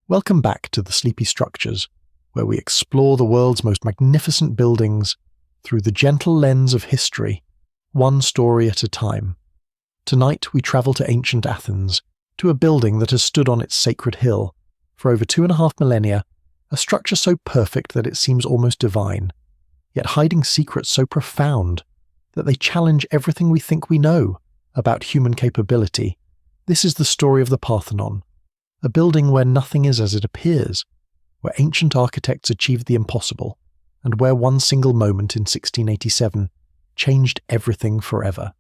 Welcome back to the Sleepy Structures, where we explore the world's most magnificent buildings through the gentle lens of history, one story at a time. Tonight we travel to ancient Athens, to a building that has stood on its sacred hill for over 2.5 millennia, a structure so perfect that it seems almost divine, yet hiding secrets so profound that they challenge everything we think we know about human capability. This is the story of the Parthenon, a building where nothing is as it appears, where ancient architects achieved the impossible, and where one single moment in 1687 changed everything forever.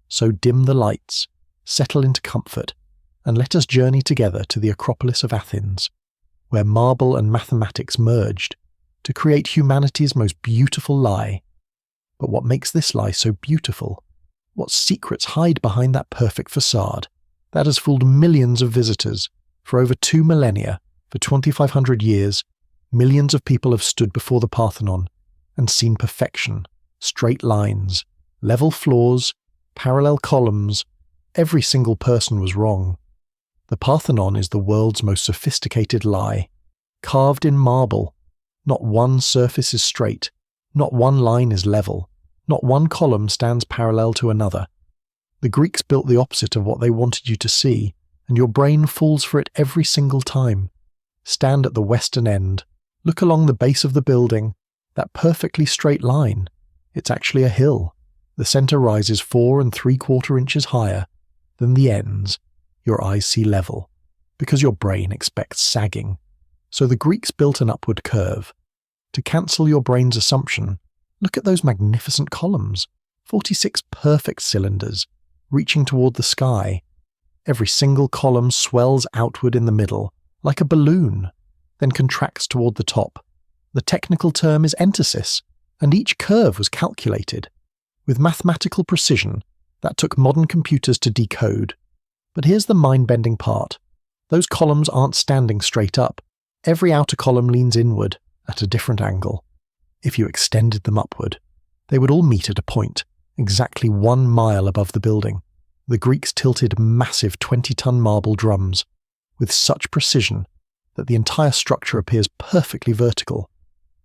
So dim the lights, settle into comfort, and let us journey together to the Acropolis of Athens, where marble and mathematics merged to create humanity's most beautiful lie. But what makes this lie so beautiful? What secrets hide behind that perfect facade that has fooled millions of visitors for over 2 millennia? For 2,500 years, millions of people have stood before the Parthenon and seen perfection, straight lines, level floors, parallel columns. Every single person was wrong. The Parthenon is the world's most sophisticated lie, carved in marble. Not one surface is straight, not one line is level, not one column stands parallel to another. The Greeks built the opposite of what they wanted you to see, and your brain falls for it every single time. Stand at the western end, look along the base of the building, that perfectly straight line. It's actually a hill. The center rises 4 3/4 inches higher than the ends. Your eyes see level, because your brain expects sagging. So the Greeks built an upward curve. To cancel your brain's assumption, look at those magnificent columns, 46 perfect cylinders, reaching toward the sky. Every single column swells outward in the middle, like a balloon, then contracts toward the top. The technical term is entasis, and each curve was calculated with mathematical precision that took modern computers to decode. But here's the mind-bending part. Those columns aren't standing straight up. Every outer column leans inward at a different angle. If you extended them upward, they would all meet at a point exactly 1 mile above the building. The Greeks tilted massive 20-ton marble drums with such precision that the entire structure appears perfectly vertical.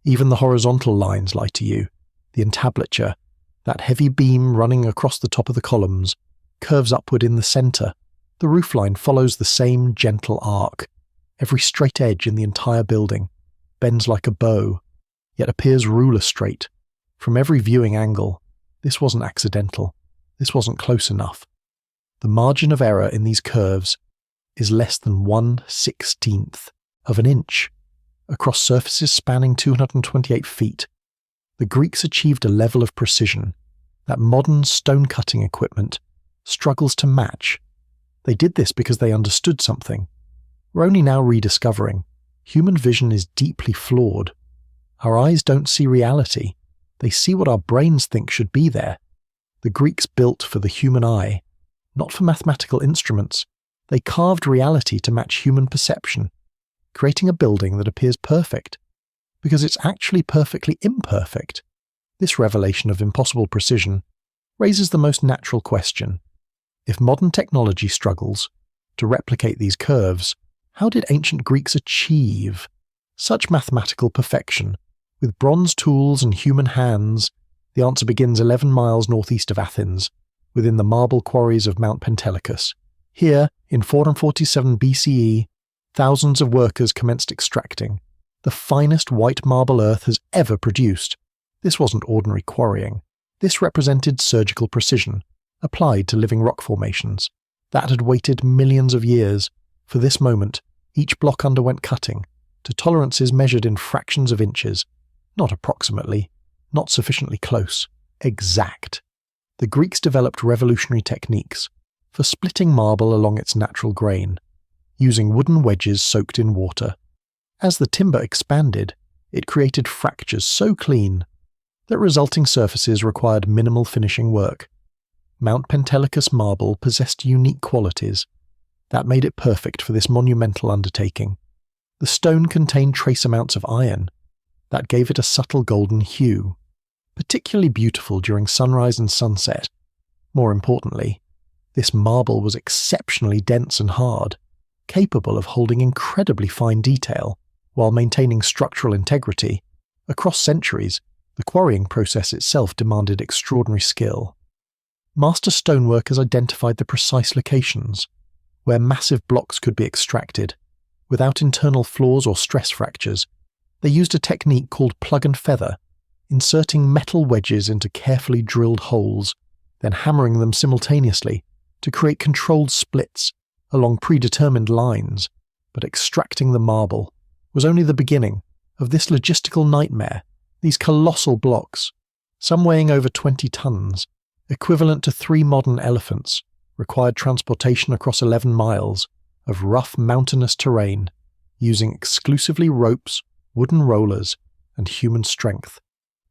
Even the horizontal lines lie to you. The entablature, that heavy beam running across the top of the columns, curves upward in the center. The roofline follows the same gentle arc. Every straight edge in the entire building bends like a bow, yet appears ruler straight. From every viewing angle, this wasn't accidental. This wasn't close enough. The margin of error in these curves is less than 1/16th of an inch. Across surfaces spanning 228 feet, the Greeks achieved a level of precision that modern stone-cutting equipment struggles to match. They did this because they understood something. We're only now rediscovering. Human vision is deeply flawed. Our eyes don't see reality. They see what our brains think should be there. The Greeks built for the human eye, not for mathematical instruments. They carved reality to match human perception, creating a building that appears perfect, because it's actually perfectly imperfect. This revelation of impossible precision raises the most natural question. If modern technology struggles to replicate these curves, how did ancient Greeks achieve such mathematical perfection with bronze tools and human hands? The answer begins 11 miles northeast of Athens, within the marble quarries of Mount Pentelicus. Here, in 447 BCE, thousands of workers commenced extracting the finest white marble Earth has ever produced. This wasn't ordinary quarrying. This represented surgical precision, applied to living rock formations that had waited millions of years. For this moment, each block underwent cutting to tolerances measured in fractions of inches, not approximately, not sufficiently close, exact. The Greeks developed revolutionary techniques for splitting marble along its natural grain, using wooden wedges soaked in water. As the timber expanded, it created fractures so clean that resulting surfaces required minimal finishing work. Mount Pentelicus marble possessed unique qualities that made it perfect for this monumental undertaking. The stone contained trace amounts of iron that gave it a subtle golden hue, particularly beautiful during sunrise and sunset. More importantly, this marble was exceptionally dense and hard, capable of holding incredibly fine detail while maintaining structural integrity. Across centuries, the quarrying process itself demanded extraordinary skill. Master stoneworkers identified the precise locations where massive blocks could be extracted. Without internal flaws or stress fractures, they used a technique called plug and feather, inserting metal wedges into carefully drilled holes, then hammering them simultaneously to create controlled splits along predetermined lines. But extracting the marble was only the beginning of this logistical nightmare. These colossal blocks, some weighing over 20 tons, equivalent to 3 modern elephants, required transportation across 11 miles of rough mountainous terrain, using exclusively ropes, wooden rollers, and human strength.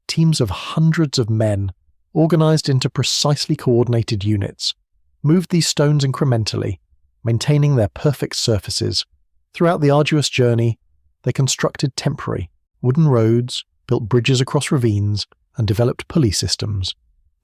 Teams of hundreds of men, organized into precisely coordinated units, moved these stones incrementally, maintaining their perfect surfaces. Throughout the arduous journey, they constructed temporary wooden roads, built bridges across ravines, and developed pulley systems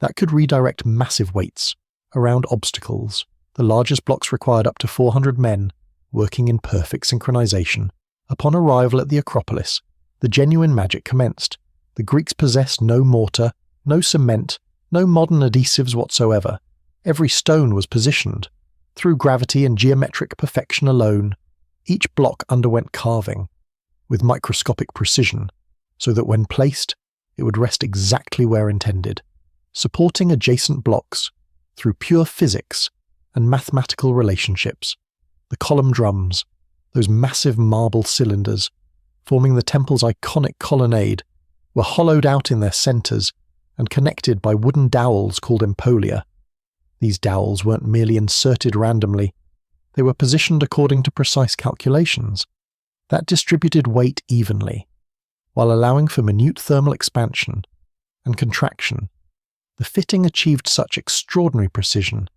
that could redirect massive weights around obstacles. The largest blocks required up to 400 men, working in perfect synchronization. Upon arrival at the Acropolis, the genuine magic commenced. The Greeks possessed no mortar, no cement, no modern adhesives whatsoever. Every stone was positioned through gravity and geometric perfection alone. Each block underwent carving with microscopic precision, so that when placed, it would rest exactly where intended, supporting adjacent blocks through pure physics and mathematical relationships. The column drums, those massive marble cylinders forming the temple's iconic colonnade, were hollowed out in their centers and connected by wooden dowels called empolia. These dowels weren't merely inserted randomly, they were positioned according to precise calculations that distributed weight evenly, while allowing for minute thermal expansion and contraction. The fitting achieved such extraordinary precision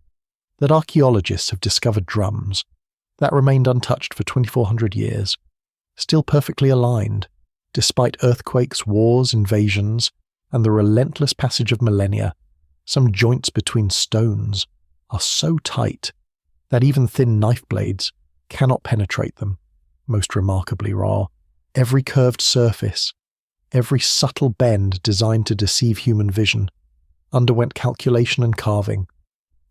that archaeologists have discovered drums that remained untouched for 2,400 years, still perfectly aligned, despite earthquakes, wars, invasions, and the relentless passage of millennia. Some joints between stones are so tight that even thin knife blades cannot penetrate them. Most remarkably raw, every curved surface, every subtle bend designed to deceive human vision, underwent calculation and carving.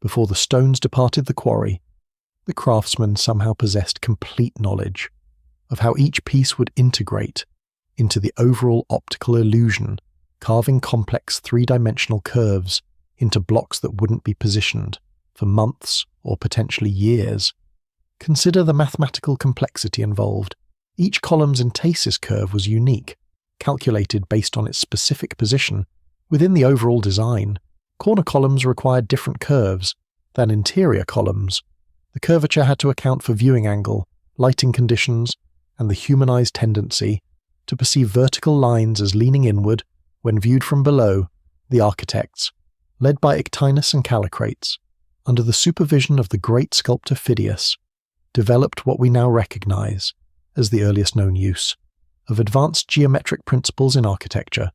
Before the stones departed the quarry, the craftsmen somehow possessed complete knowledge of how each piece would integrate into the overall optical illusion, carving complex three-dimensional curves into blocks that wouldn't be positioned for months or potentially years. Consider the mathematical complexity involved. Each column's entasis curve was unique, calculated based on its specific position within the overall design. Corner columns required different curves than interior columns. The curvature had to account for viewing angle, lighting conditions, and the humanized tendency to perceive vertical lines as leaning inward when viewed from below. The architects, led by Ictinus and Callicrates, under the supervision of the great sculptor Phidias, developed what we now recognize as the earliest known use of advanced geometric principles in architecture.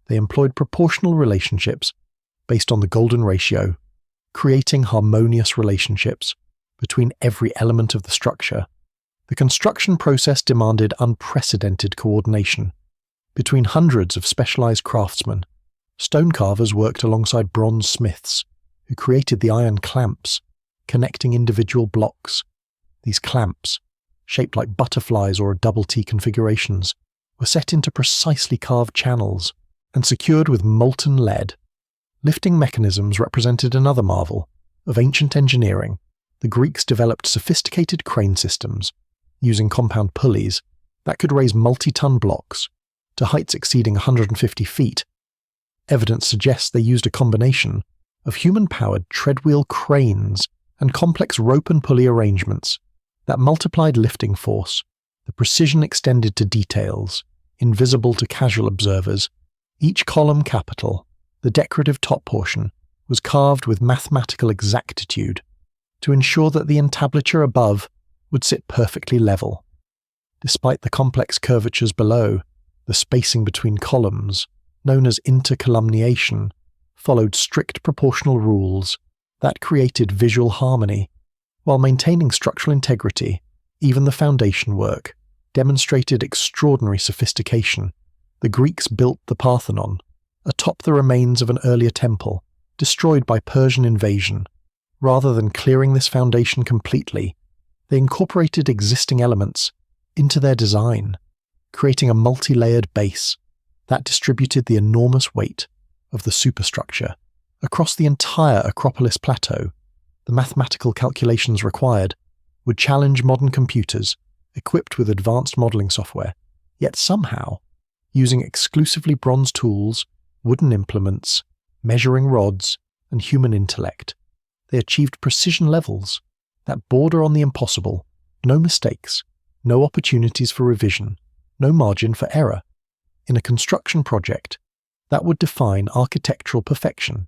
They employed proportional relationships based on the golden ratio, creating harmonious relationships between every element of the structure. The construction process demanded unprecedented coordination between hundreds of specialized craftsmen. Stone carvers worked alongside bronze smiths, who created the iron clamps connecting individual blocks. These clamps, shaped like butterflies or double T configurations, were set into precisely carved channels and secured with molten lead. Lifting mechanisms represented another marvel of ancient engineering. The Greeks developed sophisticated crane systems using compound pulleys that could raise multi-ton blocks to heights exceeding 150 feet. Evidence suggests they used a combination of human-powered treadwheel cranes and complex rope and pulley arrangements that multiplied lifting force. The precision extended to details invisible to casual observers. Each column capital, the decorative top portion, was carved with mathematical exactitude to ensure that the entablature above would sit perfectly level. Despite the complex curvatures below, the spacing between columns, known as intercolumniation, followed strict proportional rules that created visual harmony while maintaining structural integrity. Even the foundation work demonstrated extraordinary sophistication. The Greeks built the Parthenon atop the remains of an earlier temple, destroyed by Persian invasion. Rather than clearing this foundation completely, they incorporated existing elements into their design, creating a multi-layered base that distributed the enormous weight of the superstructure across the entire Acropolis plateau. The mathematical calculations required would challenge modern computers equipped with advanced modeling software, yet somehow, using exclusively bronze tools, wooden implements, measuring rods, and human intellect, they achieved precision levels that border on the impossible. No mistakes, no opportunities for revision, no margin for error, in a construction project that would define architectural perfection.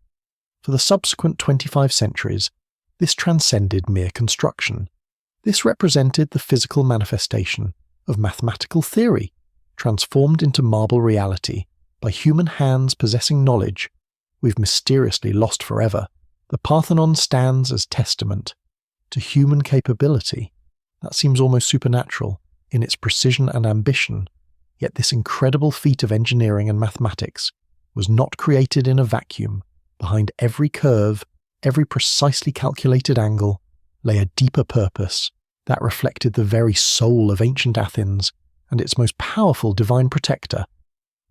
For the subsequent 25 centuries, this transcended mere construction. This represented the physical manifestation of mathematical theory, transformed into marble reality by human hands possessing knowledge we've mysteriously lost forever. The Parthenon stands as testament to human capability that seems almost supernatural in its precision and ambition, yet this incredible feat of engineering and mathematics was not created in a vacuum. Behind every curve, every precisely calculated angle, lay a deeper purpose that reflected the very soul of ancient Athens and its most powerful divine protector.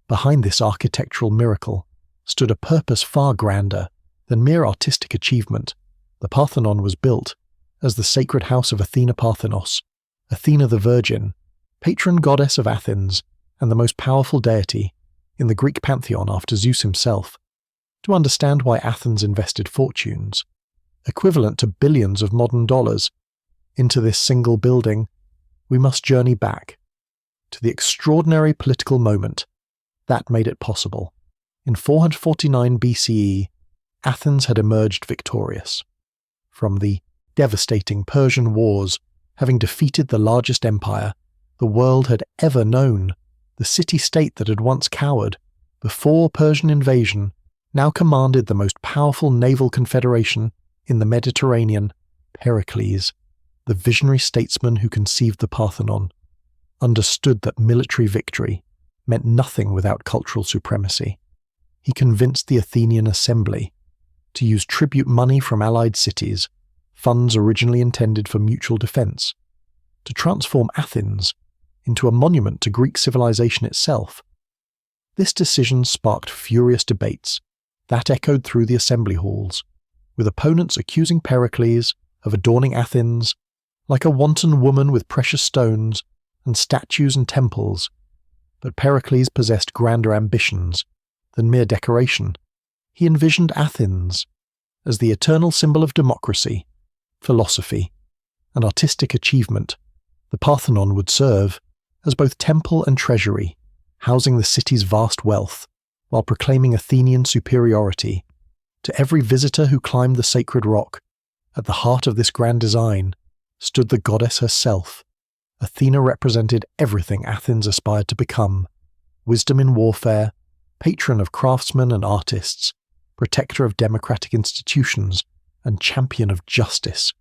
Behind this architectural miracle stood a purpose far grander than mere artistic achievement. The Parthenon was built as the sacred house of Athena Parthenos, Athena the Virgin, patron goddess of Athens and the most powerful deity in the Greek pantheon after Zeus himself. To understand why Athens invested fortunes, equivalent to billions of modern dollars, into this single building, we must journey back to the extraordinary political moment that made it possible. In 449 BCE, Athens had emerged victorious from the devastating Persian wars, having defeated the largest empire the world had ever known. The city-state that had once cowered before Persian invasion now commanded the most powerful naval confederation in the Mediterranean. Pericles, the visionary statesman who conceived the Parthenon, understood that military victory meant nothing without cultural supremacy. He convinced the Athenian assembly to use tribute money from allied cities, funds originally intended for mutual defense, to transform Athens into a monument to Greek civilization itself. This decision sparked furious debates that echoed through the assembly halls, with opponents accusing Pericles of adorning Athens like a wanton woman with precious stones and statues and temples. But Pericles possessed grander ambitions than mere decoration. He envisioned Athens as the eternal symbol of democracy, philosophy, and artistic achievement. The Parthenon would serve as both temple and treasury, housing the city's vast wealth, while proclaiming Athenian superiority. To every visitor who climbed the sacred rock, at the heart of this grand design stood the goddess herself. Athena represented everything Athens aspired to become: wisdom in warfare, patron of craftsmen and artists, protector of democratic institutions, and champion of justice.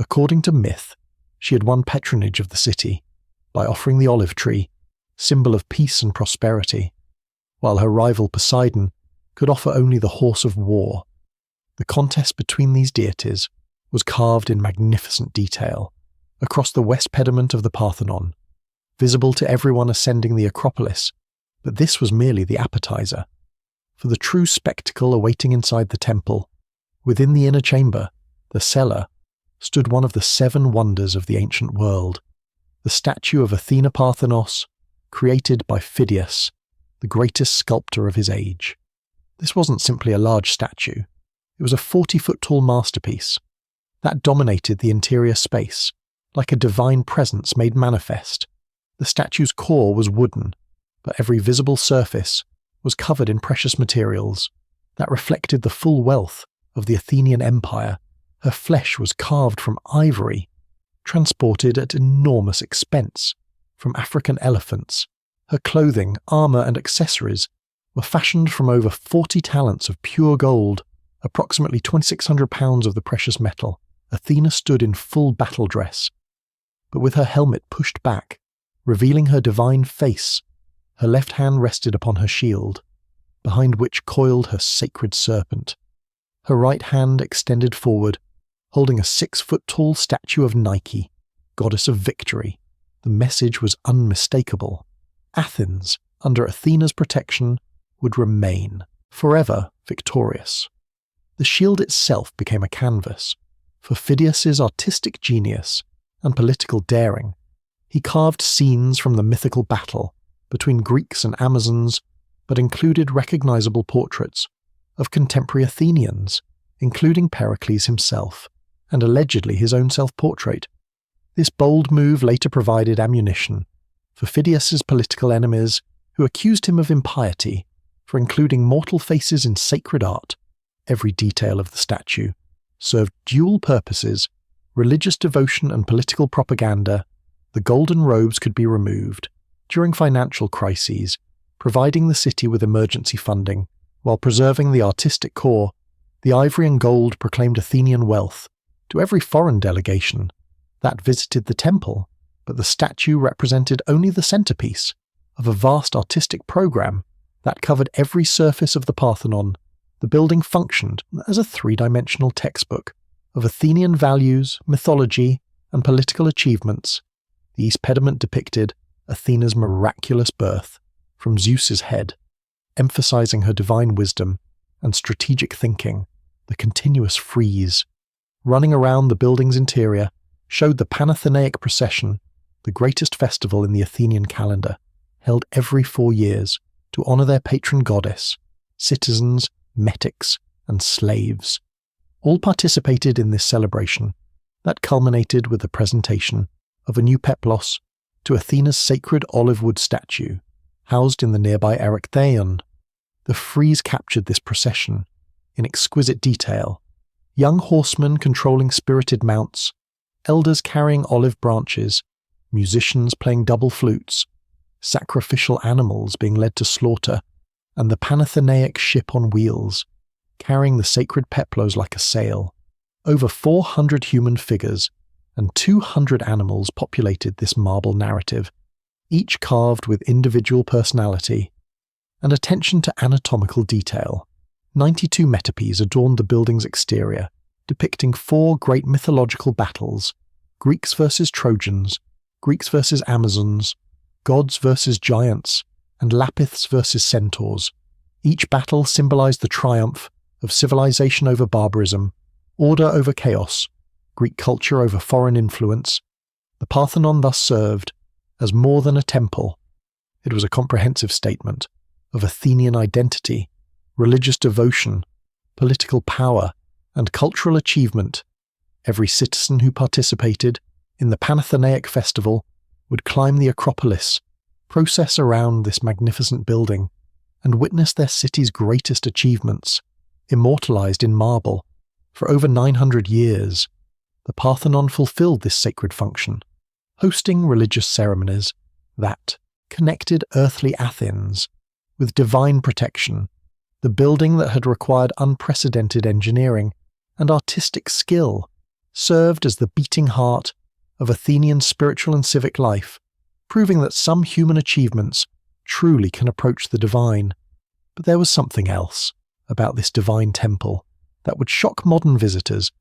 According to myth, she had won patronage of the city by offering the olive tree, symbol of peace and prosperity, while her rival Poseidon could offer only the horse of war. The contest between these deities was carved in magnificent detail across the west pediment of the Parthenon, visible to everyone ascending the Acropolis. But this was merely the appetizer. For the true spectacle awaiting inside the temple, within the inner chamber, the cellar, stood one of the 7 wonders of the ancient world, the statue of Athena Parthenos, created by Phidias, the greatest sculptor of his age. This wasn't simply a large statue. It was a 40-foot-tall masterpiece that dominated the interior space, like a divine presence made manifest. The statue's core was wooden, but every visible surface was covered in precious materials that reflected the full wealth of the Athenian Empire. Her flesh was carved from ivory, transported at enormous expense from African elephants. Her clothing, armor, and accessories were fashioned from over 40 talents of pure gold, approximately 2,600 pounds of the precious metal. Athena stood in full battle dress, but with her helmet pushed back, revealing her divine face. Her left hand rested upon her shield, behind which coiled her sacred serpent. Her right hand extended forward, holding a 6-foot-tall statue of Nike, goddess of victory. The message was unmistakable. Athens, under Athena's protection, would remain forever victorious. The shield itself became a canvas for Phidias's artistic genius and political daring. He carved scenes from the mythical battle between Greeks and Amazons, but included recognizable portraits of contemporary Athenians, including Pericles himself, and allegedly his own self-portrait. This bold move later provided ammunition for Phidias's political enemies, who accused him of impiety for including mortal faces in sacred art. Every detail of the statue served dual purposes: religious devotion and political propaganda. The golden robes could be removed during financial crises, providing the city with emergency funding, while preserving the artistic core. The ivory and gold proclaimed Athenian wealth to every foreign delegation that visited the temple, but the statue represented only the centerpiece of a vast artistic program that covered every surface of the Parthenon. The building functioned as a 3-dimensional textbook of Athenian values, mythology, and political achievements. The east pediment depicted Athena's miraculous birth from Zeus's head, emphasizing her divine wisdom and strategic thinking. The continuous frieze running around the building's interior showed the Panathenaic procession, the greatest festival in the Athenian calendar, held every 4 years to honor their patron goddess. Citizens, metics, and slaves all participated in this celebration that culminated with the presentation of a new peplos to Athena's sacred olive wood statue, housed in the nearby Erechtheion. The frieze captured this procession in exquisite detail: young horsemen controlling spirited mounts, elders carrying olive branches, musicians playing double flutes, sacrificial animals being led to slaughter, and the Panathenaic ship on wheels, carrying the sacred peplos like a sail. Over 400 human figures and 200 animals populated this marble narrative, each carved with individual personality and attention to anatomical detail. 92 metopes adorned the building's exterior, depicting 4 great mythological battles: Greeks versus Trojans, Greeks versus Amazons, gods versus giants, and Lapiths versus centaurs. Each battle symbolized the triumph of civilization over barbarism, order over chaos, Greek culture over foreign influence. The Parthenon thus served as more than a temple. It was a comprehensive statement of Athenian identity, religious devotion, political power, and cultural achievement. Every citizen who participated in the Panathenaic festival would climb the Acropolis, process around this magnificent building, and witness their city's greatest achievements, immortalized in marble. For over 900 years, the Parthenon fulfilled this sacred function, hosting religious ceremonies that connected earthly Athens with divine protection. The building that had required unprecedented engineering and artistic skill served as the beating heart of Athenian spiritual and civic life, proving that some human achievements truly can approach the divine. But there was something else about this divine temple that would shock modern visitors,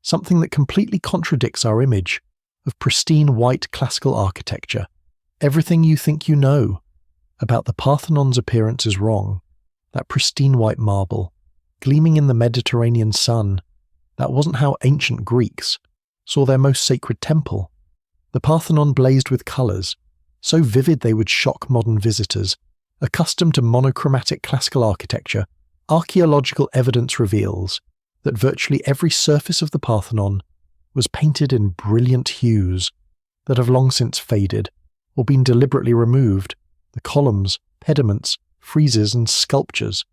something that completely contradicts our image of pristine white classical architecture. Everything you think you know about the Parthenon's appearance is wrong. That pristine white marble, gleaming in the Mediterranean sun, that wasn't how ancient Greeks saw their most sacred temple. The Parthenon blazed with colours, so vivid they would shock modern visitors. Accustomed to monochromatic classical architecture, archaeological evidence reveals that virtually every surface of the Parthenon was painted in brilliant hues that have long since faded or been deliberately removed. The columns, pediments, friezes, and sculptures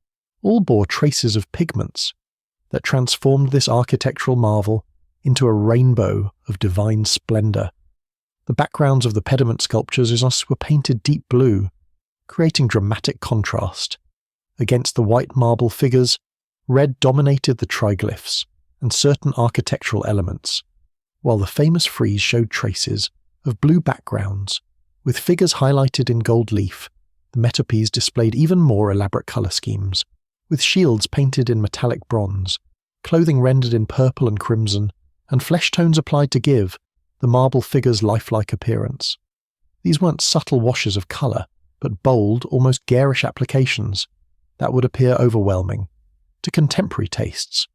all bore traces of pigments that transformed this architectural marvel into a rainbow of divine splendor. The backgrounds of the pediment sculptures were painted deep blue, creating dramatic contrast. Against the white marble figures, red dominated the triglyphs and certain architectural elements, while the famous frieze showed traces of blue backgrounds, with figures highlighted in gold leaf. The metopes displayed even more elaborate colour schemes, with shields painted in metallic bronze, clothing rendered in purple and crimson, and flesh tones applied to give the marble figures lifelike appearance. These weren't subtle washes of colour, but bold, almost garish applications that would appear overwhelming to contemporary tastes.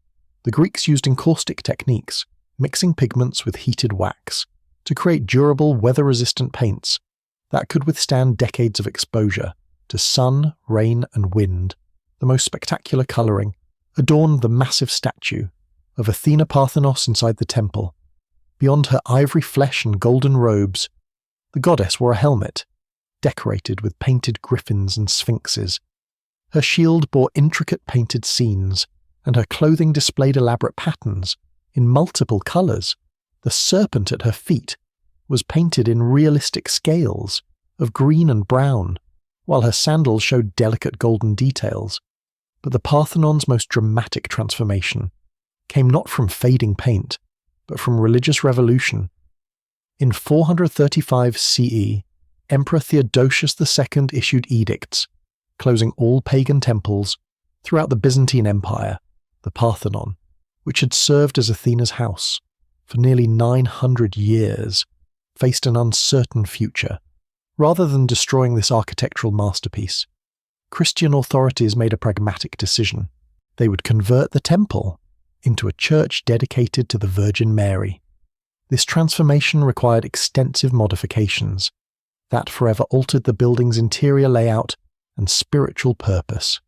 The Greeks used encaustic techniques, mixing pigments with heated wax, to create durable, weather-resistant paints that could withstand decades of exposure to sun, rain, and wind. The most spectacular colouring adorned the massive statue of Athena Parthenos inside the temple. Beyond her ivory flesh and golden robes, the goddess wore a helmet, decorated with painted griffins and sphinxes. Her shield bore intricate painted scenes, and her clothing displayed elaborate patterns in multiple colours. The serpent at her feet was painted in realistic scales of green and brown, while her sandals showed delicate golden details. But the Parthenon's most dramatic transformation came not from fading paint, but from religious revolution. In 435 CE, Emperor Theodosius II issued edicts, closing all pagan temples throughout the Byzantine Empire. The Parthenon, which had served as Athena's house for nearly 900 years, faced an uncertain future. Rather than destroying this architectural masterpiece, Christian authorities made a pragmatic decision. They would convert the temple into a church dedicated to the Virgin Mary. This transformation required extensive modifications that forever altered the building's interior layout and spiritual purpose.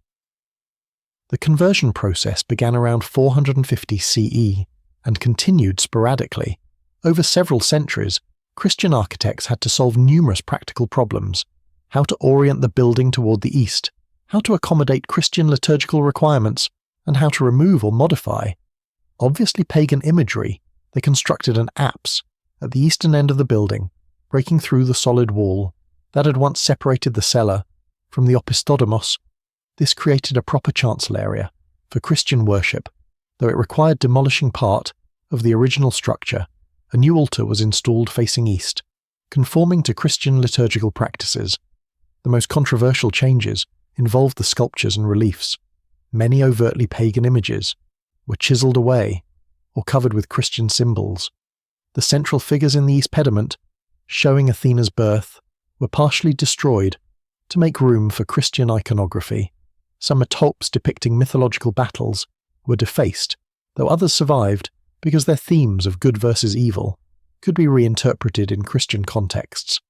The conversion process began around 450 CE and continued sporadically. Over several centuries, Christian architects had to solve numerous practical problems: how to orient the building toward the east, how to accommodate Christian liturgical requirements, and how to remove or modify obviously pagan imagery. They constructed an apse at the eastern end of the building, breaking through the solid wall that had once separated the cella from the opisthodemos. This created a proper chancel area for Christian worship. Though it required demolishing part of the original structure, a new altar was installed facing east, conforming to Christian liturgical practices. The most controversial changes involved the sculptures and reliefs. Many overtly pagan images were chiselled away or covered with Christian symbols. The central figures in the east pediment, showing Athena's birth, were partially destroyed to make room for Christian iconography. Some metopes depicting mythological battles were defaced, though others survived because their themes of good versus evil could be reinterpreted in Christian contexts.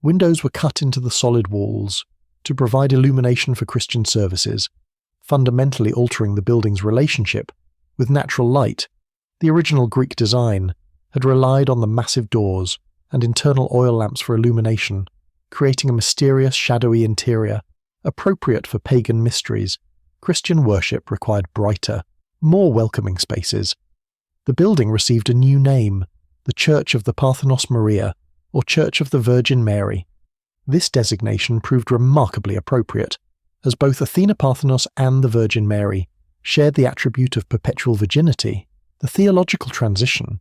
Windows were cut into the solid walls to provide illumination for Christian services, fundamentally altering the building's relationship with natural light. The original Greek design had relied on the massive doors and internal oil lamps for illumination, creating a mysterious, shadowy interior appropriate for pagan mysteries. Christian worship required brighter, more welcoming spaces. The building received a new name, the Church of the Parthenos Maria, or Church of the Virgin Mary. This designation proved remarkably appropriate, as both Athena Parthenos and the Virgin Mary shared the attribute of perpetual virginity. The theological transition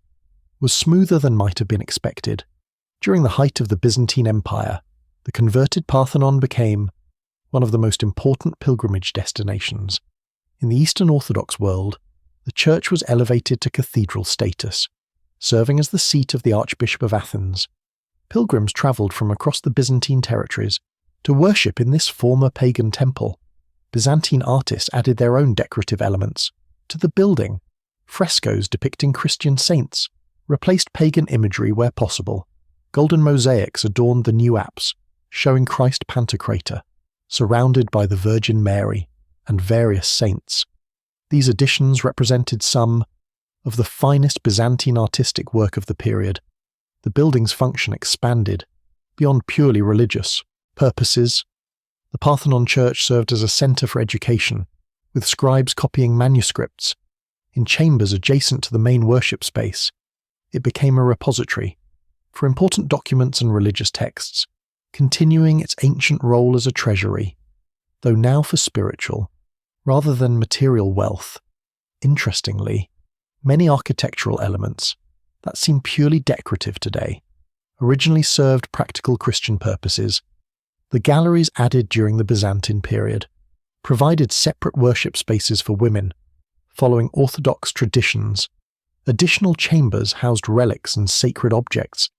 was smoother than might have been expected. During the height of the Byzantine Empire, the converted Parthenon became one of the most important pilgrimage destinations. In the Eastern Orthodox world, the church was elevated to cathedral status, serving as the seat of the Archbishop of Athens. Pilgrims travelled from across the Byzantine territories to worship in this former pagan temple. Byzantine artists added their own decorative elements to the building. Frescoes depicting Christian saints replaced pagan imagery where possible. Golden mosaics adorned the new apse, showing Christ Pantocrator, surrounded by the Virgin Mary and various saints. These additions represented some of the finest Byzantine artistic work of the period. The building's function expanded beyond purely religious purposes. The Parthenon Church served as a centre for education, with scribes copying manuscripts. In chambers adjacent to the main worship space, it became a repository for important documents and religious texts, continuing its ancient role as a treasury, though now for spiritual, rather than material wealth. Interestingly, many architectural elements that seem purely decorative today originally served practical Christian purposes. The galleries added during the Byzantine period provided separate worship spaces for women, following Orthodox traditions. Additional chambers housed relics and sacred objects,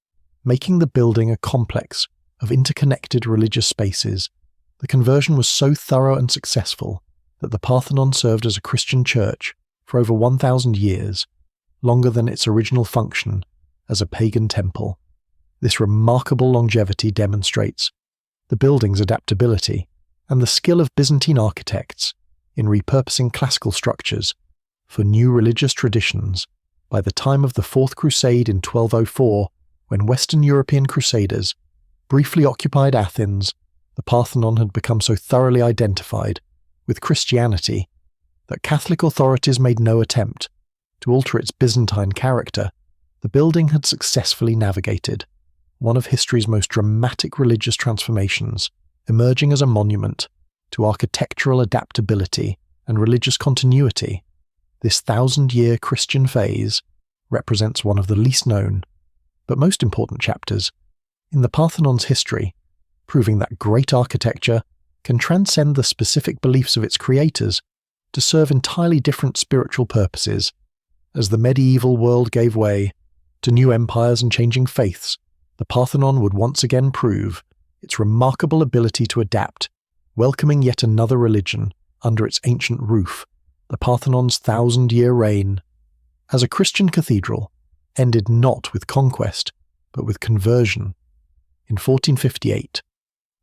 making the building a complex of interconnected religious spaces. The conversion was so thorough and successful that the Parthenon served as a Christian church for over 1,000 years, longer than its original function as a pagan temple. This remarkable longevity demonstrates the building's adaptability and the skill of Byzantine architects in repurposing classical structures for new religious traditions. By the time of the Fourth Crusade in 1204, when Western European crusaders briefly occupied Athens, the Parthenon had become so thoroughly identified with Christianity that Catholic authorities made no attempt to alter its Byzantine character. The building had successfully navigated one of history's most dramatic religious transformations, emerging as a monument to architectural adaptability and religious continuity. This 1,000-year Christian phase represents one of the least known, but most important chapters in the Parthenon's history, proving that great architecture can transcend the specific beliefs of its creators to serve entirely different spiritual purposes. As the medieval world gave way to new empires and changing faiths, the Parthenon would once again prove its remarkable ability to adapt, welcoming yet another religion under its ancient roof. The Parthenon's 1,000-year reign as a Christian cathedral ended not with conquest, but with conversion. In 1458,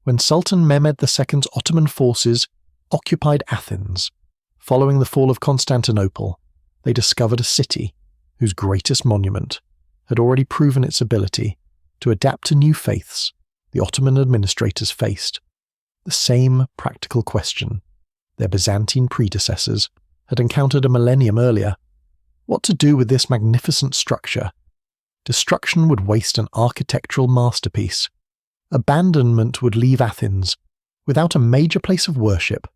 when Sultan Mehmed II's Ottoman forces occupied Athens, following the fall of Constantinople, they discovered a city whose greatest monument had already proven its ability to adapt to new faiths. The Ottoman administrators faced the same practical question their Byzantine predecessors had encountered a millennium earlier: what to do with this magnificent structure? Destruction would waste an architectural masterpiece. Abandonment would leave Athens without a major place of worship.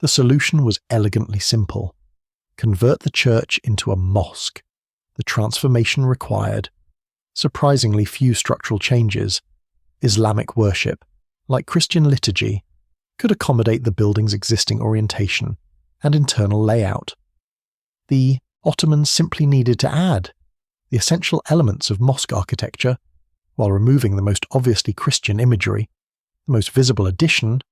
The solution was elegantly simple: convert the church into a mosque. The transformation required surprisingly few structural changes. Islamic worship, like Christian liturgy, could accommodate the building's existing orientation and internal layout. The Ottomans simply needed to add the essential elements of mosque architecture while removing the most obviously Christian imagery. The most visible addition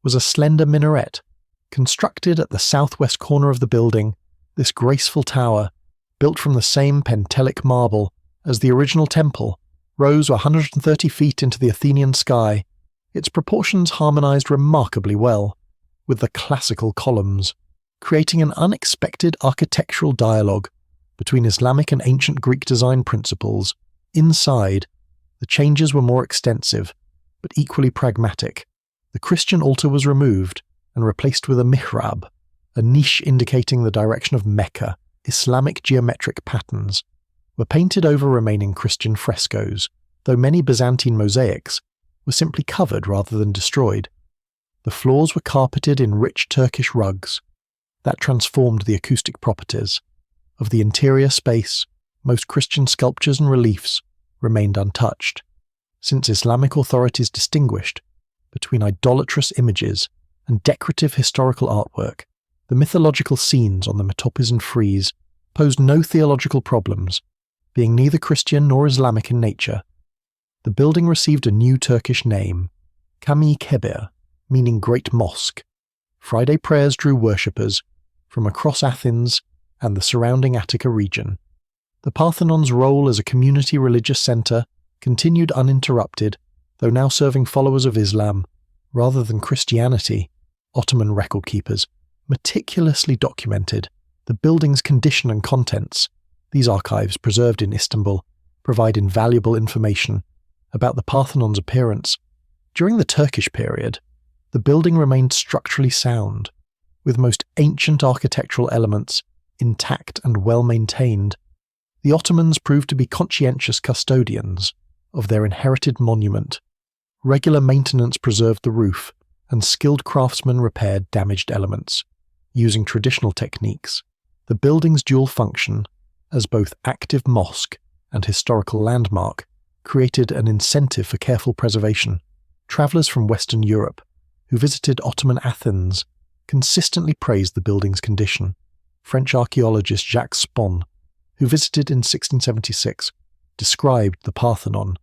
was a slender minaret constructed at the southwest corner of the building. This graceful tower, built from the same Pentelic marble as the original temple, rose 130 feet into the Athenian sky. Its proportions harmonized remarkably well with the classical columns, creating an unexpected architectural dialogue between Islamic and ancient Greek design principles. Inside, the changes were more extensive, but equally pragmatic. The Christian altar was removed and replaced with a mihrab, a niche indicating the direction of Mecca. Islamic geometric patterns were painted over remaining Christian frescoes, though many Byzantine mosaics were simply covered rather than destroyed. The floors were carpeted in rich Turkish rugs that transformed the acoustic properties of the interior space. Most Christian sculptures and reliefs remained untouched, since Islamic authorities distinguished between idolatrous images and decorative historical artwork. The mythological scenes on the metopisan frieze posed no theological problems, being neither Christian nor Islamic in nature. The building received a new Turkish name, Cami Kebir, meaning Great Mosque. Friday prayers drew worshippers from across Athens and the surrounding Attica region. The Parthenon's role as a community religious center continued uninterrupted, though now serving followers of Islam rather than Christianity. Ottoman record keepers meticulously documented the building's condition and contents. These archives, preserved in Istanbul, provide invaluable information about the Parthenon's appearance. During the Turkish period, the building remained structurally sound, with most ancient architectural elements intact and well-maintained. The Ottomans proved to be conscientious custodians of their inherited monument. Regular maintenance preserved the roof, and skilled craftsmen repaired damaged elements. Using traditional techniques, the building's dual function as both active mosque and historical landmark created an incentive for careful preservation. Travellers from Western Europe who visited Ottoman Athens consistently praised the building's condition. French archaeologist Jacques Spon, who visited in 1676, described the Parthenon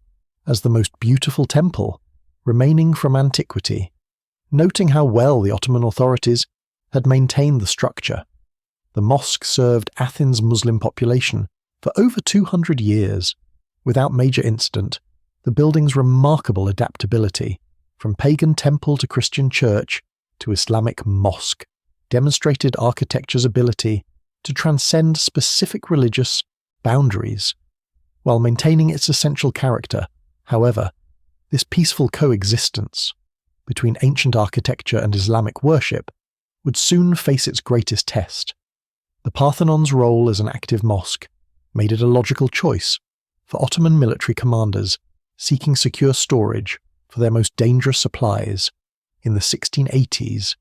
as the most beautiful temple remaining from antiquity, noting how well the Ottoman authorities had maintained the structure. The mosque served Athens' Muslim population for over 200 years. Without major incident, the building's remarkable adaptability, from pagan temple to Christian church to Islamic mosque, demonstrated architecture's ability to transcend specific religious boundaries. While maintaining its essential character, however, this peaceful coexistence between ancient architecture and Islamic worship would soon face its greatest test. The Parthenon's role as an active mosque made it a logical choice for Ottoman military commanders seeking secure storage for their most dangerous supplies. In the 1680s,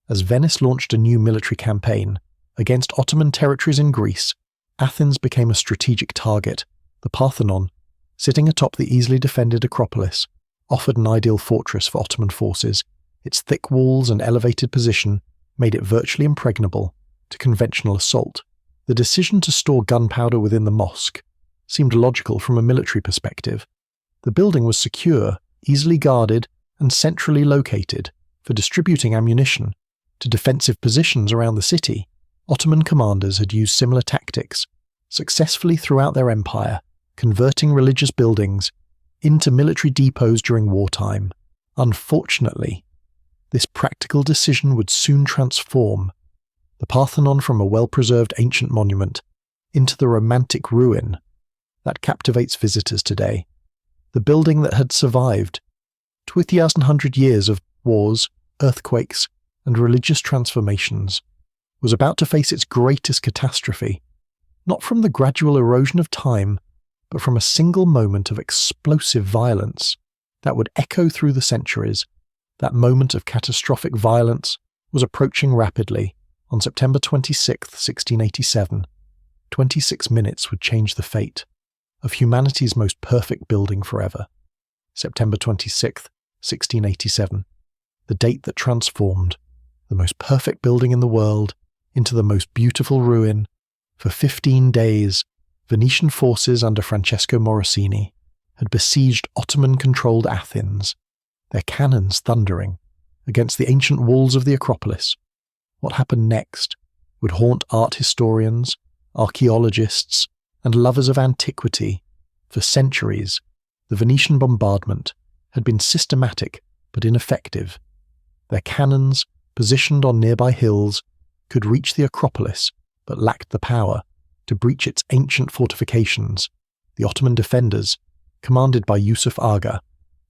as Venice launched a new military campaign against Ottoman territories in Greece, Athens became a strategic target. The Parthenon, sitting atop the easily defended Acropolis, offered an ideal fortress for Ottoman forces. Its thick walls and elevated position made it virtually impregnable to conventional assault. The decision to store gunpowder within the mosque seemed logical from a military perspective. The building was secure, easily guarded, and centrally located for distributing ammunition to defensive positions around the city. Ottoman commanders had used similar tactics successfully throughout their empire, converting religious buildings into military depots during wartime. Unfortunately, this practical decision would soon transform the Parthenon from a well-preserved ancient monument into the romantic ruin that captivates visitors today. The building that had survived 2,100 years of wars, earthquakes, and religious transformations was about to face its greatest catastrophe, not from the gradual erosion of time, but from a single moment of explosive violence that would echo through the centuries. That moment of catastrophic violence was approaching rapidly. On September 26, 1687, 26 minutes would change the fate of humanity's most perfect building forever. September 26, 1687, the date that transformed the most perfect building in the world into the most beautiful ruin. For 15 days, Venetian forces under Francesco Morosini had besieged Ottoman-controlled Athens, their cannons thundering against the ancient walls of the Acropolis. What happened next would haunt art historians, archaeologists, and lovers of antiquity. For centuries, the Venetian bombardment had been systematic but ineffective. Their cannons, positioned on nearby hills, could reach the Acropolis but lacked the power to breach its ancient fortifications. The Ottoman defenders, commanded by Yusuf Aga,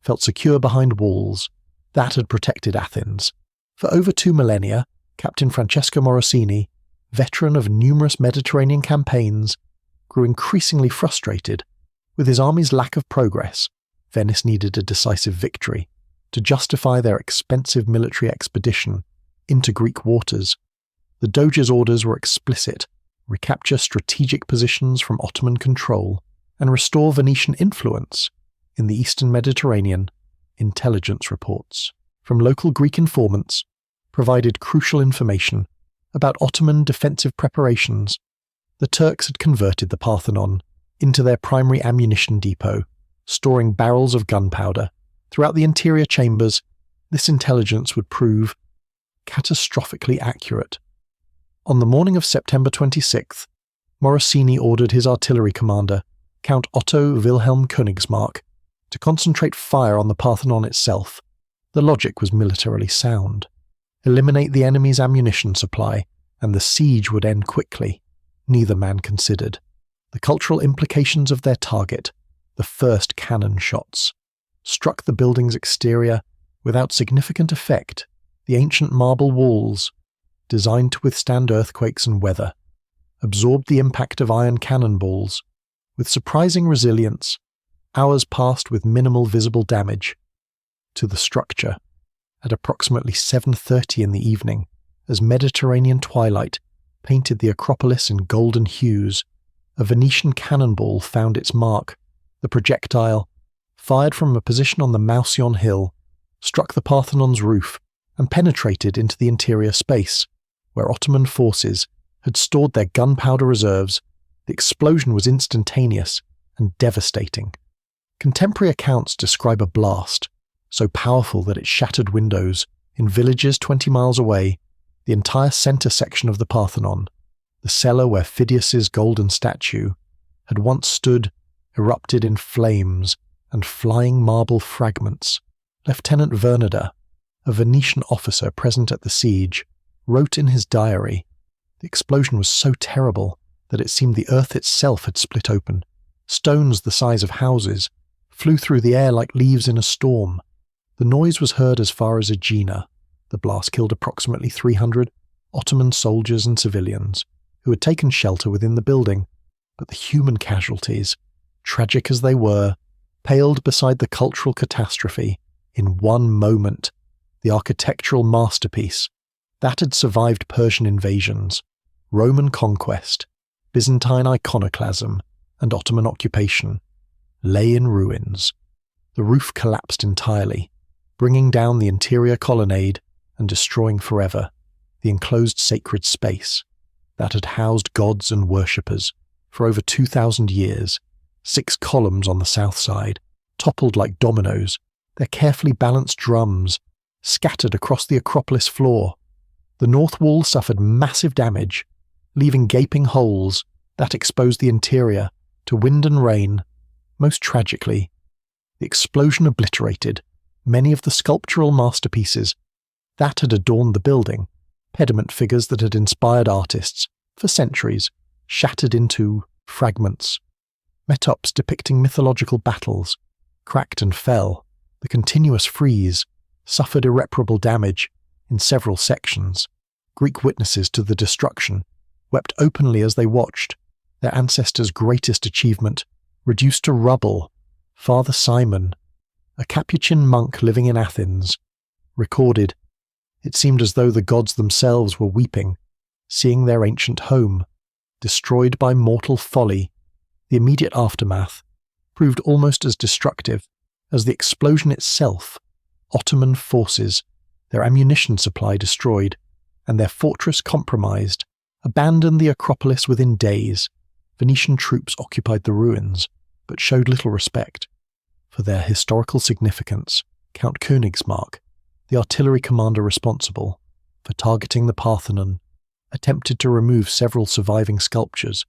felt secure behind walls that had protected Athens. For over 2 millennia, Captain Francesco Morosini, veteran of numerous Mediterranean campaigns, grew increasingly frustrated with his army's lack of progress. Venice needed a decisive victory to justify their expensive military expedition into Greek waters. The Doge's orders were explicit: recapture strategic positions from Ottoman control and restore Venetian influence in the eastern Mediterranean. Intelligence reports from local Greek informants provided crucial information about Ottoman defensive preparations. The Turks had converted the Parthenon into their primary ammunition depot, storing barrels of gunpowder throughout the interior chambers. This intelligence would prove catastrophically accurate. On the morning of September 26th, Morosini ordered his artillery commander, Count Otto Wilhelm Königsmarck, to concentrate fire on the Parthenon itself. The logic was militarily sound. Eliminate the enemy's ammunition supply, and the siege would end quickly. Neither man considered the cultural implications of their target. The first cannon shots struck the building's exterior without significant effect. The ancient marble walls, designed to withstand earthquakes and weather, absorbed the impact of iron cannonballs. With surprising resilience, hours passed with minimal visible damage to the structure. At approximately 7:30 in the evening, as Mediterranean twilight painted the Acropolis in golden hues, a Venetian cannonball found its mark. The projectile, fired from a position on the Mousion Hill, struck the Parthenon's roof and penetrated into the interior space, where Ottoman forces had stored their gunpowder reserves. The explosion was instantaneous and devastating. Contemporary accounts describe a blast, so powerful that it shattered windows in villages 20 miles away. The entire centre section of the Parthenon, the cellar where Phidias's golden statue had once stood, erupted in flames and flying marble fragments. Lieutenant Vernada, a Venetian officer present at the siege, wrote in his diary, "The explosion was so terrible that it seemed the earth itself had split open. Stones the size of houses flew through the air like leaves in a storm. The noise was heard as far as Aegina. The blast killed approximately 300 Ottoman soldiers and civilians who had taken shelter within the building, but the human casualties, tragic as they were, paled beside the cultural catastrophe. In one moment, the architectural masterpiece that had survived Persian invasions, Roman conquest, Byzantine iconoclasm, and Ottoman occupation, lay in ruins. The roof collapsed entirely, bringing down the interior colonnade and destroying forever the enclosed sacred space that had housed gods and worshippers for over 2,000 years. 6 columns on the south side toppled like dominoes, their carefully balanced drums scattered across the Acropolis floor. The north wall suffered massive damage, leaving gaping holes that exposed the interior to wind and rain. Most tragically, the explosion obliterated many of the sculptural masterpieces that had adorned the building, pediment figures that had inspired artists for centuries, shattered into fragments. Metops depicting mythological battles cracked and fell. The continuous frieze suffered irreparable damage in several sections. Greek witnesses to the destruction wept openly as they watched their ancestors' greatest achievement reduced to rubble. Father Simon, a Capuchin monk living in Athens, recorded, "It seemed as though the gods themselves were weeping, seeing their ancient home destroyed by mortal folly." The immediate aftermath proved almost as destructive as the explosion itself. Ottoman forces, their ammunition supply destroyed, and their fortress compromised, abandoned the Acropolis within days. Venetian troops occupied the ruins, but showed little respect for their historical significance. Count Königsmark, the artillery commander responsible for targeting the Parthenon, attempted to remove several surviving sculptures.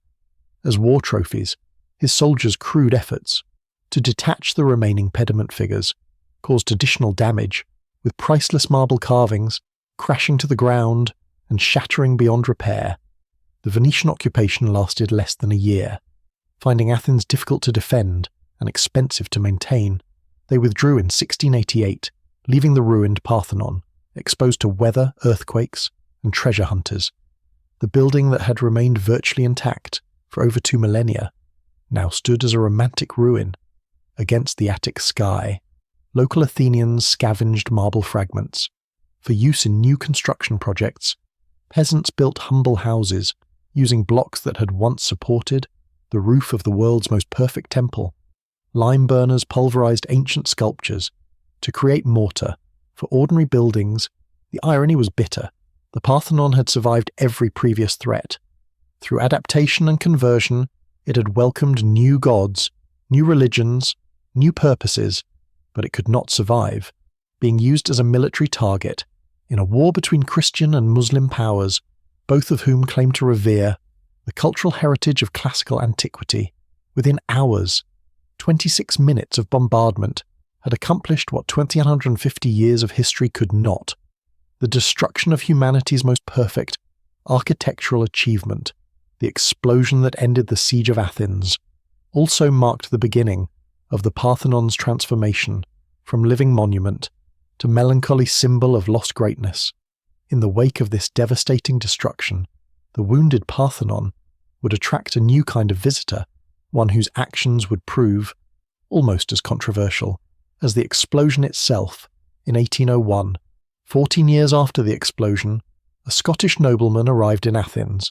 As war trophies, his soldiers' crude efforts to detach the remaining pediment figures caused additional damage, with priceless marble carvings crashing to the ground and shattering beyond repair. The Venetian occupation lasted less than a year. Finding Athens difficult to defend and expensive to maintain, they withdrew in 1688, leaving the ruined Parthenon exposed to weather, earthquakes, and treasure hunters. The building that had remained virtually intact for over 2 millennia now stood as a romantic ruin against the Attic sky. Local Athenians scavenged marble fragments for use in new construction projects. Peasants built humble houses using blocks that had once supported the roof of the world's most perfect temple. Lime burners pulverized ancient sculptures to create mortar for ordinary buildings. The irony was bitter. The Parthenon had survived every previous threat. Through adaptation and conversion, it had welcomed new gods, new religions, new purposes, but it could not survive, being used as a military target in a war between Christian and Muslim powers, both of whom claimed to revere the cultural heritage of classical antiquity. Within hours, 26 minutes of bombardment had accomplished what 150 years of history could not: the destruction of humanity's most perfect architectural achievement. The explosion that ended the siege of Athens also marked the beginning of the Parthenon's transformation from living monument to melancholy symbol of lost greatness. In the wake of this devastating destruction, the wounded Parthenon would attract a new kind of visitor, one whose actions would prove almost as controversial as the explosion itself. In 1801, 14 years after the explosion, a Scottish nobleman arrived in Athens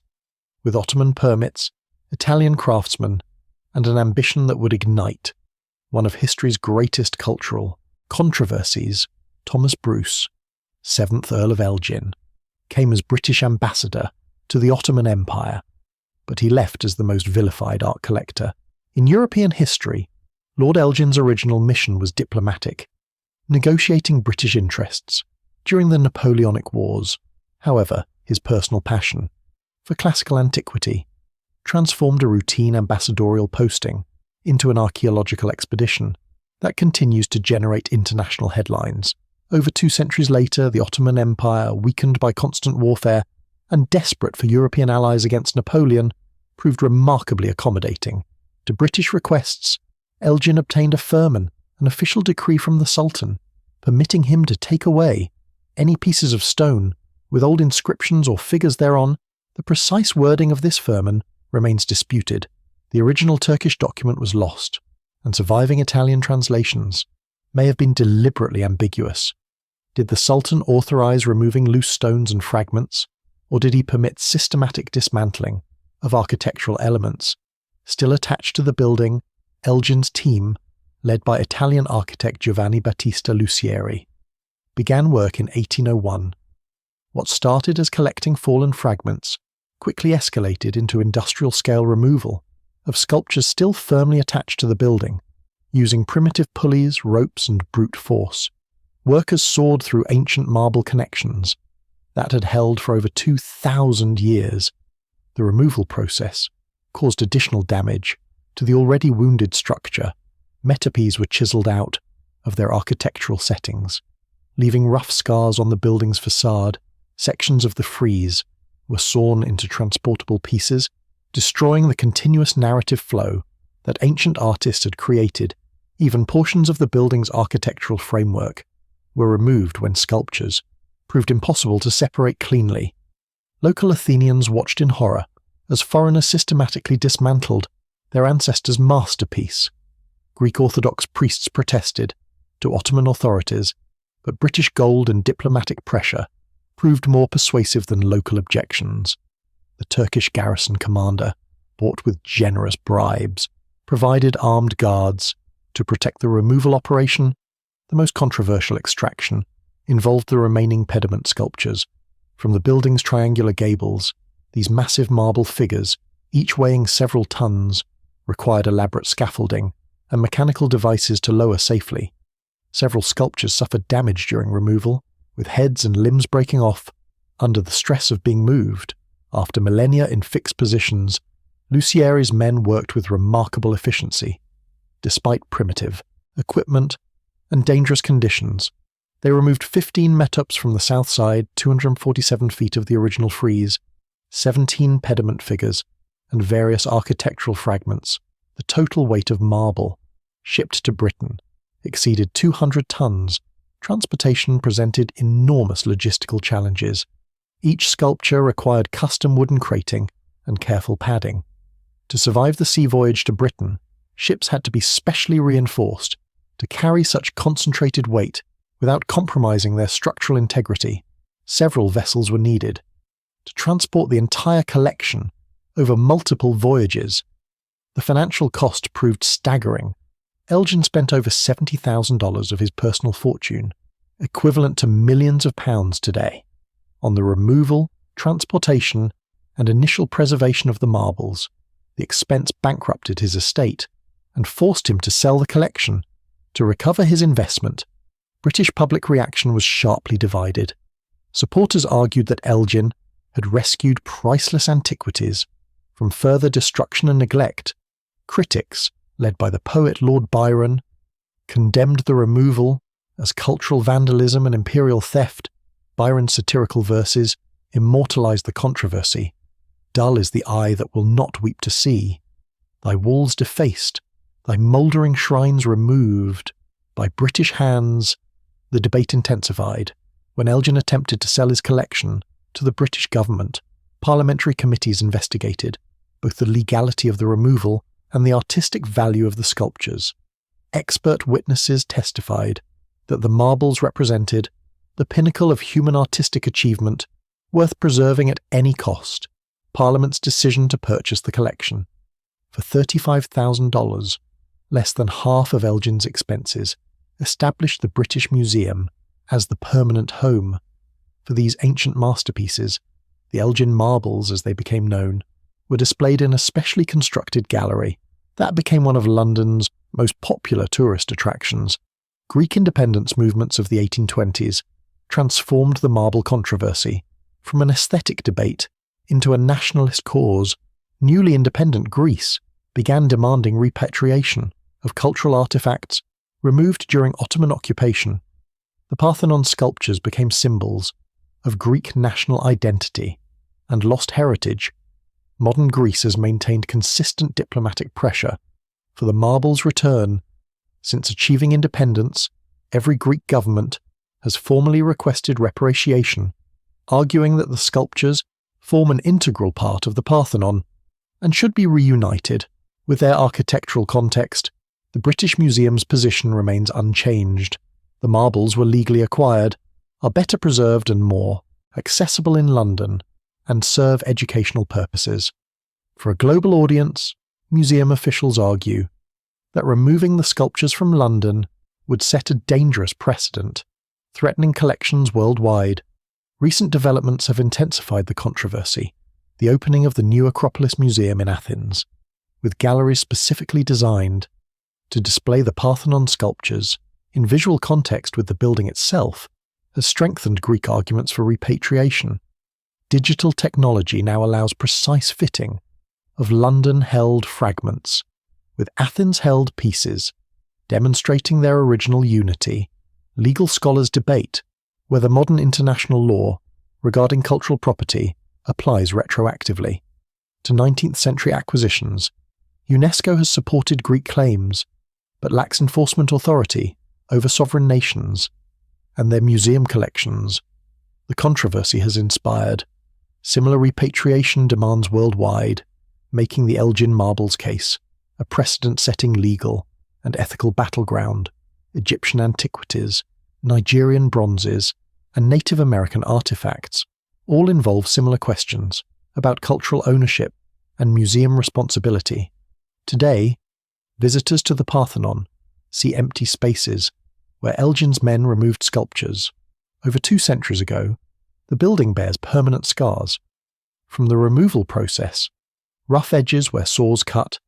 with Ottoman permits, Italian craftsmen, and an ambition that would ignite one of history's greatest cultural controversies, Thomas Bruce, 7th Earl of Elgin, came as British ambassador to the Ottoman Empire, but he left as the most vilified art collector. In European history, Lord Elgin's original mission was diplomatic, negotiating British interests during the Napoleonic Wars. However, his personal passion for classical antiquity transformed a routine ambassadorial posting into an archaeological expedition that continues to generate international headlines. Over 2 centuries later, the Ottoman Empire, weakened by constant warfare and desperate for European allies against Napoleon, proved remarkably accommodating to British requests. Elgin obtained a firman, an official decree from the Sultan, permitting him to take away any pieces of stone with old inscriptions or figures thereon. The precise wording of this firman remains disputed. The original Turkish document was lost, and surviving Italian translations may have been deliberately ambiguous. Did the Sultan authorize removing loose stones and fragments, or did he permit systematic dismantling of architectural elements still attached to the building? Elgin's team, led by Italian architect Giovanni Battista Lucieri, began work in 1801. What started as collecting fallen fragments quickly escalated into industrial-scale removal of sculptures still firmly attached to the building, using primitive pulleys, ropes, and brute force. Workers sawed through ancient marble connections that had held for over 2,000 years. The removal process caused additional damage to the already wounded structure. Metopes were chiseled out of their architectural settings, leaving rough scars on the building's facade. Sections of the frieze were sawn into transportable pieces, destroying the continuous narrative flow that ancient artists had created. Even portions of the building's architectural framework were removed when sculptures proved impossible to separate cleanly. Local Athenians watched in horror as foreigners systematically dismantled their ancestors' masterpiece. Greek Orthodox priests protested to Ottoman authorities, but British gold and diplomatic pressure proved more persuasive than local objections. The Turkish garrison commander, bought with generous bribes, provided armed guards to protect the removal operation. The most controversial extraction involved the remaining pediment sculptures. From the building's triangular gables, these massive marble figures, each weighing several tons, required elaborate scaffolding and mechanical devices to lower safely. Several sculptures suffered damage during removal, with heads and limbs breaking off under the stress of being moved. After millennia in fixed positions, Lucieri's men worked with remarkable efficiency. Despite primitive equipment and dangerous conditions, they removed 15 metopes from the south side, 247 feet of the original frieze, 17 pediment figures, and various architectural fragments. The total weight of marble shipped to Britain exceeded 200 tons. Transportation presented enormous logistical challenges. Each sculpture required custom wooden crating and careful padding. To survive the sea voyage to Britain, ships had to be specially reinforced to carry such concentrated weight without compromising their structural integrity. Several vessels were needed to transport the entire collection over multiple voyages. The financial cost proved staggering. Elgin spent over $70,000 of his personal fortune, equivalent to millions of pounds today, on the removal, transportation, and initial preservation of the marbles. The expense bankrupted his estate and forced him to sell the collection. To recover his investment, British public reaction was sharply divided. Supporters argued that Elgin had rescued priceless antiquities from further destruction and neglect. Critics, led by the poet Lord Byron, condemned the removal as cultural vandalism and imperial theft. Byron's satirical verses immortalized the controversy. Dull is the eye that will not weep to see. Thy walls defaced, thy mouldering shrines removed by British hands. The debate intensified when Elgin attempted to sell his collection to the British government. Parliamentary committees investigated both the legality of the removal and the artistic value of the sculptures. Expert witnesses testified that the marbles represented the pinnacle of human artistic achievement, worth preserving at any cost. Parliament's decision to purchase the collection for $35,000 less than half of Elgin's expenses, established the British Museum as the permanent home for these ancient masterpieces. The Elgin marbles, as they became known, were displayed in a specially constructed gallery that became one of London's most popular tourist attractions. Greek independence movements of the 1820s transformed the marble controversy from an aesthetic debate into a nationalist cause. Newly independent Greece began demanding repatriation of cultural artifacts removed during Ottoman occupation. The Parthenon sculptures became symbols of Greek national identity and lost heritage. Modern Greece has maintained consistent diplomatic pressure for the marble's return. Since achieving independence, every Greek government has formally requested repatriation, arguing that the sculptures form an integral part of the Parthenon and should be reunited with their architectural context. The British Museum's position remains unchanged. The marbles were legally acquired, are better preserved and more accessible in London, and serve educational purposes. For a global audience, museum officials argue that removing the sculptures from London would set a dangerous precedent, threatening collections worldwide. Recent developments have intensified the controversy. The opening of the new Acropolis Museum in Athens, with galleries specifically designed to display the Parthenon sculptures in visual context with the building itself, has strengthened Greek arguments for repatriation. Digital technology now allows precise fitting of London-held fragments, with Athens-held pieces, demonstrating their original unity. Legal scholars debate whether modern international law regarding cultural property applies retroactively to 19th century acquisitions. UNESCO has supported Greek claims, but lacks enforcement authority over sovereign nations and their museum collections. The controversy has inspired similar repatriation demands worldwide, making the Elgin marbles case a precedent-setting legal and ethical battleground. Egyptian antiquities, Nigerian bronzes, and Native American artifacts all involve similar questions about cultural ownership and museum responsibility. Today, visitors to the Parthenon see empty spaces where Elgin's men removed sculptures. Over 2 centuries ago, the building bears permanent scars from the removal process, rough edges where saws cut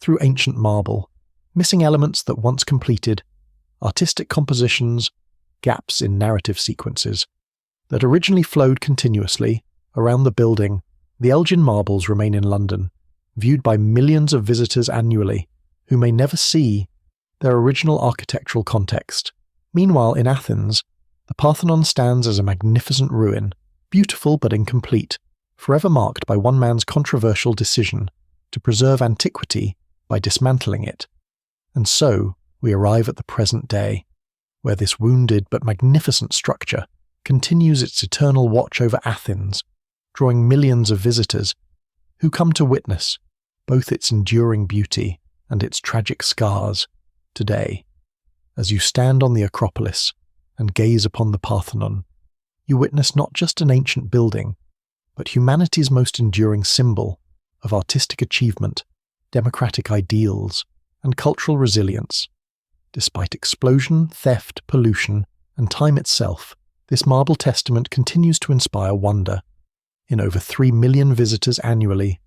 through ancient marble, missing elements that once completed, artistic compositions, gaps in narrative sequences that originally flowed continuously around the building. The Elgin marbles remain in London, viewed by millions of visitors annually who may never see their original architectural context. Meanwhile, in Athens, the Parthenon stands as a magnificent ruin, beautiful but incomplete, forever marked by one man's controversial decision to preserve antiquity by dismantling it. And so, we arrive at the present day, where this wounded but magnificent structure continues its eternal watch over Athens, drawing millions of visitors who come to witness both its enduring beauty and its tragic scars. Today, as you stand on the Acropolis and gaze upon the Parthenon, you witness not just an ancient building, but humanity's most enduring symbol of artistic achievement, democratic ideals, and cultural resilience. Despite explosion, theft, pollution, and time itself, this marble testament continues to inspire wonder. In over 3 million visitors annually,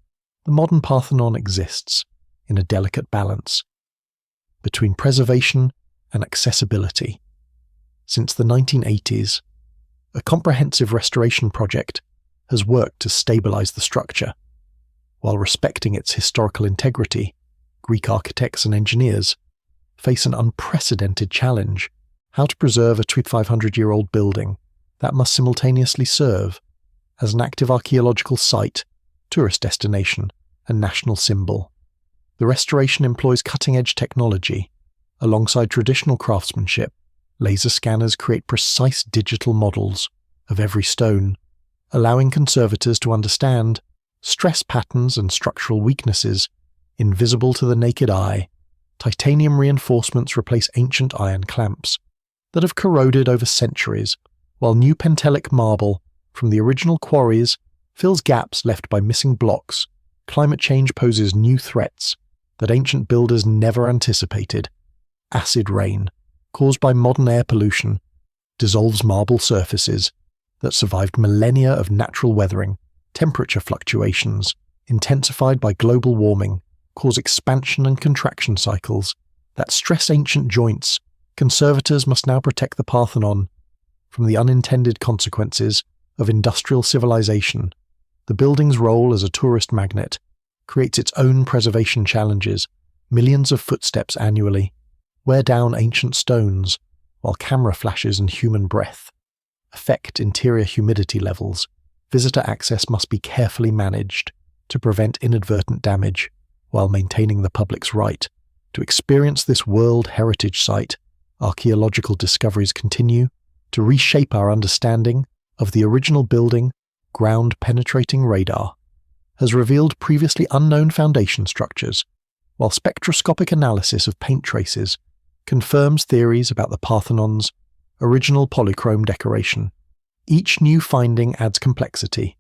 the modern Parthenon exists in a delicate balance between preservation and accessibility. Since the 1980s, a comprehensive restoration project has worked to stabilize the structure. While respecting its historical integrity, Greek architects and engineers face an unprecedented challenge: how to preserve a 2,500-year-old building that must simultaneously serve as an active archaeological site, tourist destination, and national symbol. The restoration employs cutting-edge technology. Alongside traditional craftsmanship, laser scanners create precise digital models of every stone, allowing conservators to understand stress patterns and structural weaknesses invisible to the naked eye. Titanium reinforcements replace ancient iron clamps that have corroded over centuries, while new Pentelic marble from the original quarries fills gaps left by missing blocks. Climate change poses new threats that ancient builders never anticipated. Acid rain, caused by modern air pollution, dissolves marble surfaces that survived millennia of natural weathering. Temperature fluctuations, intensified by global warming, cause expansion and contraction cycles that stress ancient joints. Conservators must now protect the Parthenon from the unintended consequences of industrial civilization. The building's role as a tourist magnet creates its own preservation challenges. Millions of footsteps annually wear down ancient stones, while camera flashes and human breath affect interior humidity levels. Visitor access must be carefully managed to prevent inadvertent damage, while maintaining the public's right to experience this World Heritage Site. Archaeological discoveries continue to reshape our understanding of the original building. Ground-penetrating radar has revealed previously unknown foundation structures, while spectroscopic analysis of paint traces confirms theories about the Parthenon's original polychrome decoration. Each new finding adds complexity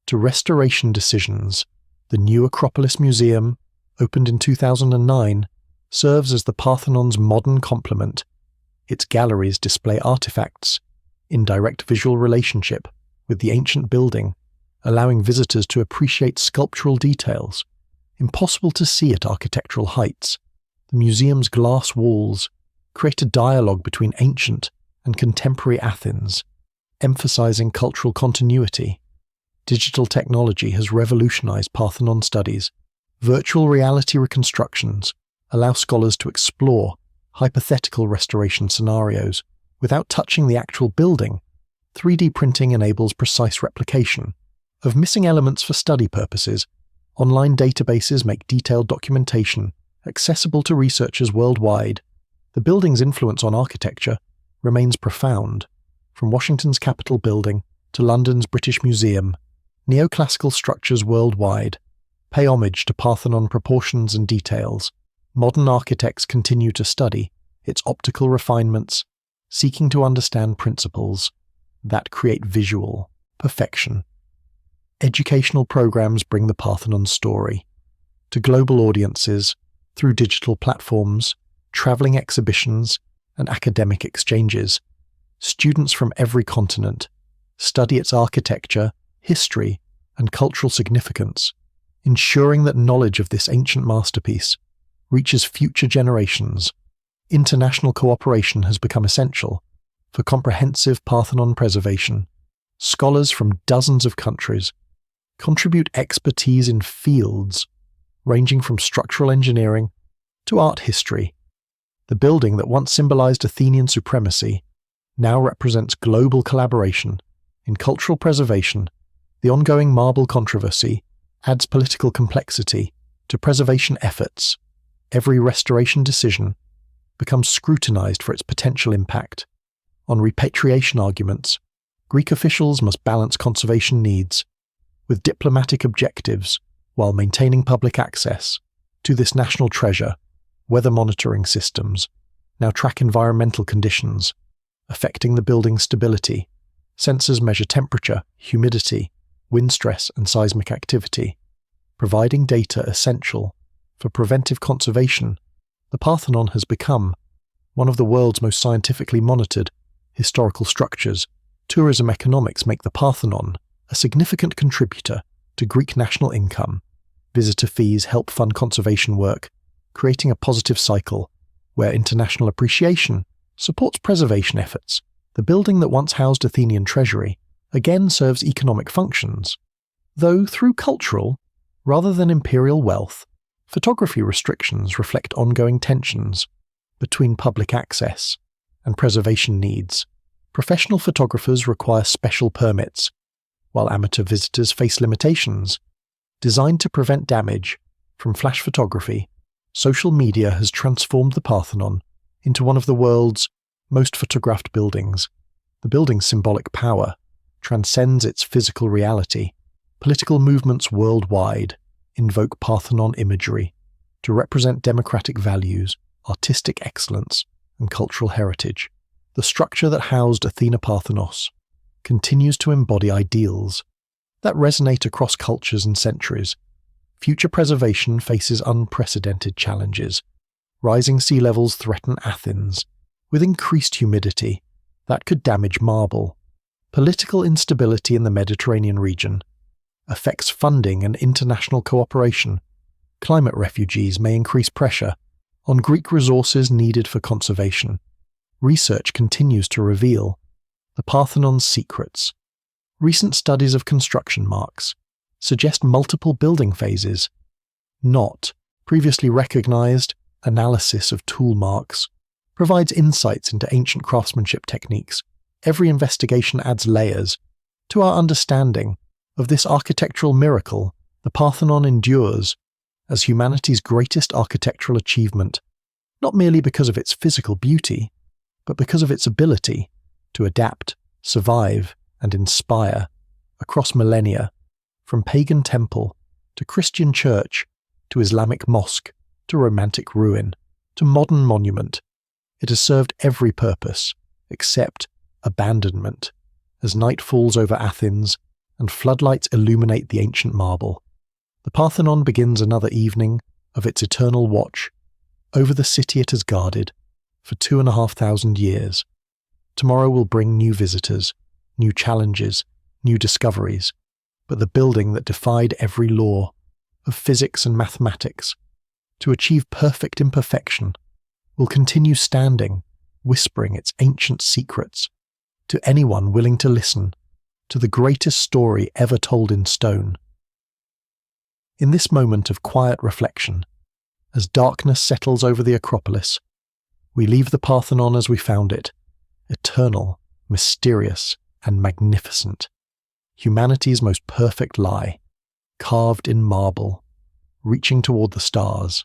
to restoration decisions. The new Acropolis Museum, opened in 2009, serves as the Parthenon's modern complement. Its galleries display artifacts in direct visual relationship with the ancient building, allowing visitors to appreciate sculptural details impossible to see at architectural heights. The museum's glass walls create a dialogue between ancient and contemporary Athens, emphasizing cultural continuity. Digital technology has revolutionized Parthenon studies. Virtual reality reconstructions allow scholars to explore hypothetical restoration scenarios without touching the actual building. 3D printing enables precise replication of missing elements for study purposes. Online databases make detailed documentation accessible to researchers worldwide. The building's influence on architecture remains profound. From Washington's Capitol building to London's British Museum, neoclassical structures worldwide pay homage to Parthenon proportions and details. Modern architects continue to study its optical refinements, seeking to understand principles that create visual perfection. Educational programs bring the Parthenon story to global audiences through digital platforms, traveling exhibitions, and academic exchanges. Students from every continent study its architecture, history, and cultural significance, ensuring that knowledge of this ancient masterpiece reaches future generations. International cooperation has become essential for comprehensive Parthenon preservation. Scholars from dozens of countries contribute expertise in fields ranging from structural engineering to art history. The building that once symbolized Athenian supremacy now represents global collaboration in cultural preservation. The ongoing marble controversy adds political complexity to preservation efforts. Every restoration decision becomes scrutinized for its potential impact. On repatriation arguments, Greek officials must balance conservation needs with diplomatic objectives while maintaining public access to this national treasure. Weather monitoring systems now track environmental conditions affecting the building's stability. Sensors measure temperature, humidity, wind stress, and seismic activity, providing data essential for preventive conservation. The Parthenon has become one of the world's most scientifically monitored historical structures. Tourism economics make the Parthenon a significant contributor to Greek national income. Visitor fees help fund conservation work, creating a positive cycle where international appreciation supports preservation efforts. The building that once housed Athenian treasury again serves economic functions, though through cultural rather than imperial wealth. Photography restrictions reflect ongoing tensions between public access and preservation needs. Professional photographers require special permits, while amateur visitors face limitations designed to prevent damage from flash photography. Social media has transformed the Parthenon into one of the world's most photographed buildings. The building's symbolic power transcends its physical reality. Political movements worldwide invoke Parthenon imagery to represent democratic values, artistic excellence, and cultural heritage. The structure that housed Athena Parthenos continues to embody ideals that resonate across cultures and centuries. future preservation faces unprecedented challenges. Rising sea levels threaten Athens, with increased humidity that could damage marble. Political instability in the Mediterranean region affects funding and international cooperation. Climate refugees may increase pressure on Greek resources needed for conservation. Research continues to reveal the Parthenon's secrets. Recent studies of construction marks suggest multiple building phases. Not previously recognized analysis of tool marks provides insights into ancient craftsmanship techniques. Every investigation adds layers to our understanding of this architectural miracle. The Parthenon endures as humanity's greatest architectural achievement, not merely because of its physical beauty, but because of its ability to adapt, survive, and inspire across millennia, from pagan temple to Christian church to Islamic mosque to romantic ruin to modern monument. It has served every purpose except abandonment as night falls over Athens and floodlights illuminate the ancient marble. The Parthenon begins another evening of its eternal watch over the city it has guarded for 2,500 years. Tomorrow will bring new visitors, new challenges, new discoveries, but the building that defied every law of physics and mathematics to achieve perfect imperfection will continue standing, whispering its ancient secrets to anyone willing to listen to the greatest story ever told in stone. In this moment of quiet reflection, as darkness settles over the Acropolis, we leave the Parthenon as we found it, eternal, mysterious, and magnificent. Humanity's most perfect lie, carved in marble, reaching toward the stars.